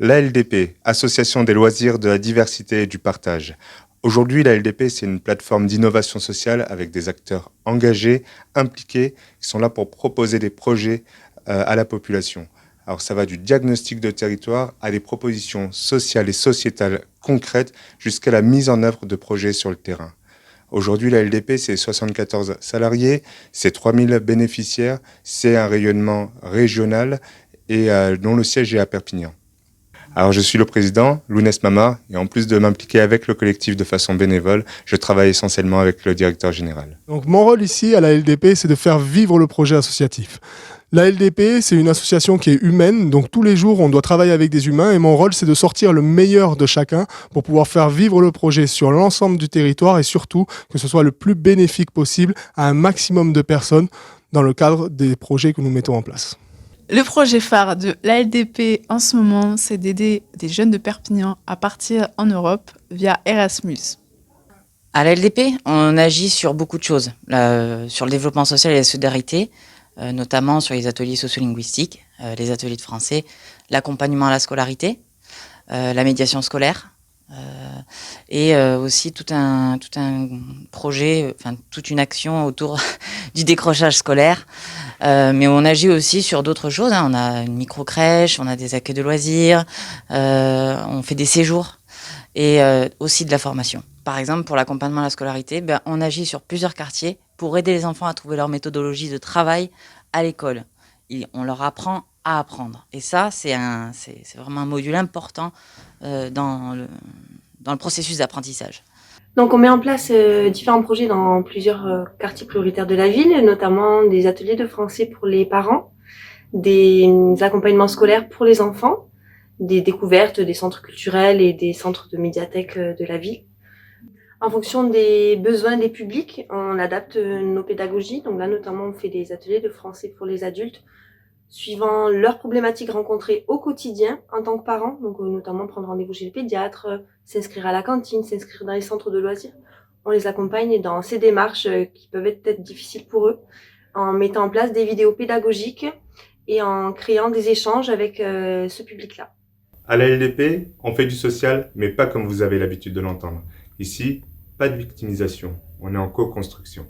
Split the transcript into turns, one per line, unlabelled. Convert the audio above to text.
L'ALDP, Association des loisirs, de la diversité et du partage. Aujourd'hui, l'ALDP, c'est une plateforme d'innovation sociale avec des acteurs engagés, impliqués, qui sont là pour proposer des projets à la population. Alors ça va du diagnostic de territoire à des propositions sociales et sociétales concrètes jusqu'à la mise en œuvre de projets sur le terrain. Aujourd'hui, la LDP, c'est 74 salariés, c'est 3000 bénéficiaires, c'est un rayonnement régional et dont le siège est à Perpignan. Alors, je suis le président, Lounès Mama, et en plus de m'impliquer avec le collectif de façon bénévole, je travaille essentiellement avec le directeur général.
Donc mon rôle ici à la LDP, c'est de faire vivre le projet associatif. La LDP, c'est une association qui est humaine, donc tous les jours, on doit travailler avec des humains et mon rôle, c'est de sortir le meilleur de chacun pour pouvoir faire vivre le projet sur l'ensemble du territoire et surtout que ce soit le plus bénéfique possible à un maximum de personnes dans le cadre des projets que nous mettons en place.
Le projet phare de l'ALDP en ce moment, c'est d'aider des jeunes de Perpignan à partir en Europe via Erasmus.
À l'ALDP, on agit sur beaucoup de choses, sur le développement social et la solidarité, notamment sur les ateliers sociolinguistiques, les ateliers de français, l'accompagnement à la scolarité, la médiation scolaire, et aussi tout un projet, toute une action autour du décrochage scolaire. Mais on agit aussi sur d'autres choses. On a une micro-crèche, on a des accueils de loisirs, on fait des séjours et aussi de la formation. Par exemple, pour l'accompagnement à la scolarité, on agit sur plusieurs quartiers pour aider les enfants à trouver leur méthodologie de travail à l'école. On leur apprend à apprendre. Et ça, c'est vraiment un module important dans le processus d'apprentissage.
Donc on met en place différents projets dans plusieurs quartiers prioritaires de la ville, notamment des ateliers de français pour les parents, des accompagnements scolaires pour les enfants, des découvertes des centres culturels et des centres de médiathèque de la ville. En fonction des besoins des publics, on adapte nos pédagogies. Donc là, notamment, on fait des ateliers de français pour les adultes, suivant leurs problématiques rencontrées au quotidien en tant que parents. Donc notamment prendre rendez-vous chez le pédiatre, s'inscrire à la cantine, s'inscrire dans les centres de loisirs. On les accompagne dans ces démarches qui peuvent être peut-être difficiles pour eux, en mettant en place des vidéos pédagogiques et en créant des échanges avec ce public-là.
À la LDP, on fait du social, mais pas comme vous avez l'habitude de l'entendre. Ici, pas de victimisation, on est en co-construction.